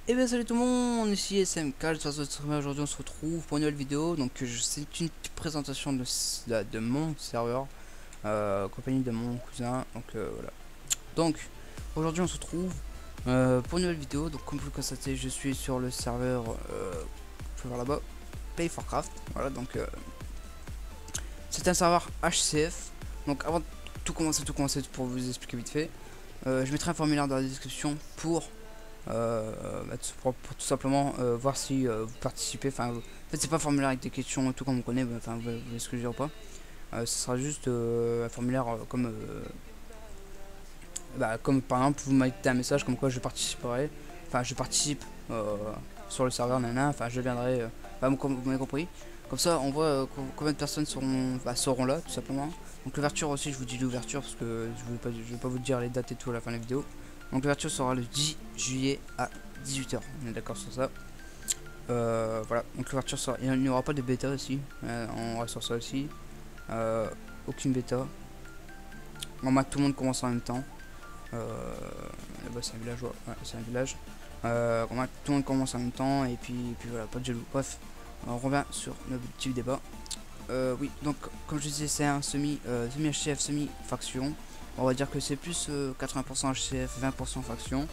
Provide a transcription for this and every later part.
Et bien salut tout le monde, ici SMK, j'espère que vous allez. Aujourd'hui on se retrouve pour une nouvelle vidéo. Donc c'est une petite présentation de mon serveur, compagnie de mon cousin. Donc voilà. Donc aujourd'hui on se retrouve pour une nouvelle vidéo. Donc comme vous le constatez, je suis sur le serveur, vous pouvez voir là-bas, Play for Craft. Voilà, donc c'est un serveur HCF. Donc avant de tout commencer pour vous expliquer vite fait, je mettrai un formulaire dans la description pour pour tout simplement voir si vous participez. Enfin, en fait, c'est pas un formulaire avec des questions et tout comme on connaît. Enfin, vous voyez ce que je veux dire ou pas. Ce sera juste un formulaire comme par exemple, vous mettez un message comme quoi je participerai. Enfin, je participe sur le serveur, nana. Enfin, je viendrai. Vous m'avez compris. Comme ça, on voit combien de personnes seront là, tout simplement. Donc l'ouverture aussi, je vous dis l'ouverture parce que je vais pas vous dire les dates et tout à la fin de la vidéo. Donc l'ouverture sera le 10 juillet à 18 h. On est d'accord sur ça. Voilà, donc l'ouverture sera. Il n'y aura pas de bêta aussi. On reste sur ça aussi. Euh, Aucune bêta. Normalement, tout le monde commence en même temps. Là-bas, c'est un village. Ouais, c'est un village. Normalement, tout le monde commence en même temps. Et puis voilà, pas de jaloux. Bref, on revient sur notre petit débat. Oui, donc comme je disais, c'est un semi HCF, semi faction. On va dire que c'est plus 80% HCF, 20% faction.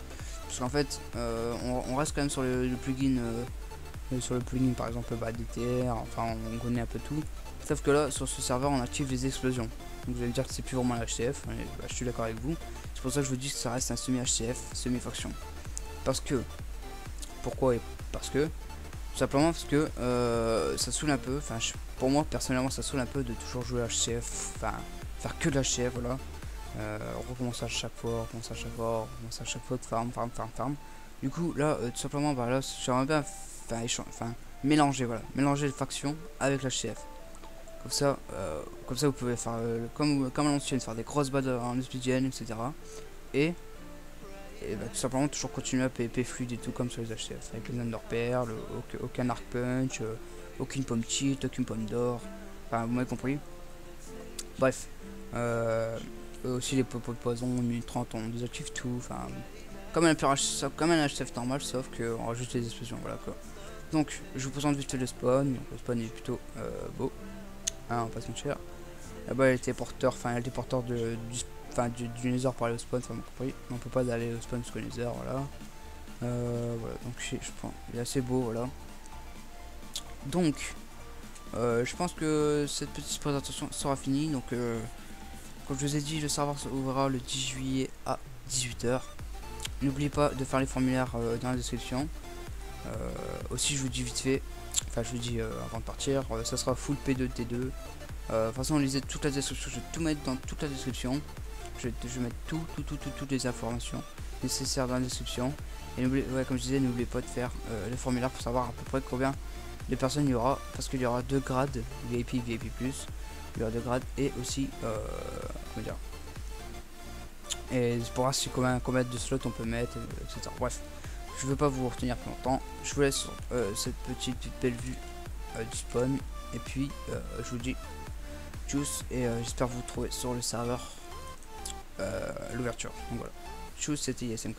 Parce qu'en fait, on reste quand même sur le plugin, sur le plugin par exemple DTR. Enfin, on connaît un peu tout. Sauf que là, sur ce serveur, on active les explosions. Donc vous allez me dire que c'est plus vraiment l'HCF. Je suis d'accord avec vous. C'est pour ça que je vous dis que ça reste un semi HCF, semi faction. Parce que, pourquoi et parce que tout simplement parce que ça saoule un peu. Enfin, pour moi personnellement, ça saoule un peu de toujours jouer HCF. Enfin, faire que de l'HCF, voilà. Recommencer à chaque fois, recommencer à chaque fois de farm. Du coup, là, tout simplement, là, j'aimerais bien mélanger, voilà, mélanger les factions avec l'HCF. Comme ça, vous pouvez faire comme à l'ancienne, faire des grosses balles en obsidienne, etc. Et tout simplement toujours continuer à PvP fluide et tout comme sur les HCF avec les Underperles, aucun arc punch, aucune pomme cheat, aucune pomme d'or. Enfin, vous m'avez compris. Bref, aussi les popos de poison, minute 30, on désactive tout. Enfin, comme un HCF normal, sauf qu'on rajoute les explosions. Voilà quoi. Donc, je vous présente vite fait le spawn. Donc, le spawn est plutôt beau, hein, on va pas se mentir. Là-bas, il y a le téléporteur, enfin, il y a le téléporteur du Nether pour aller au spawn, enfin, compris. On peut pas aller au spawn jusqu'au Nether, voilà. Voilà, donc je prends, il est assez beau, voilà. Donc, je pense que cette petite présentation sera finie. Donc, comme je vous ai dit, le serveur ouvrira le 10 juillet à 18 h. N'oubliez pas de faire les formulaires dans la description. Aussi, je vous dis vite fait, enfin, je vous dis avant de partir, ça sera full P2 T2. De toute façon, lisez toute la description, je vais tout mettre dans toute la description. Je vais mettre toutes les informations nécessaires dans la description. Et comme je disais, n'oubliez pas de faire les formulaires pour savoir à peu près combien de personnes il y aura. Parce qu'il y aura deux grades, VIP, VIP+. Il y aura deux grades et aussi, comment dire. Et pour voir si combien de slots on peut mettre, etc. Bref, je ne veux pas vous retenir plus longtemps. Je vous laisse sur cette petite belle vue du spawn. Et puis, je vous dis tchuss et j'espère vous retrouver sur le serveur l'ouverture. Donc voilà. Tchuss, c'était ISMK.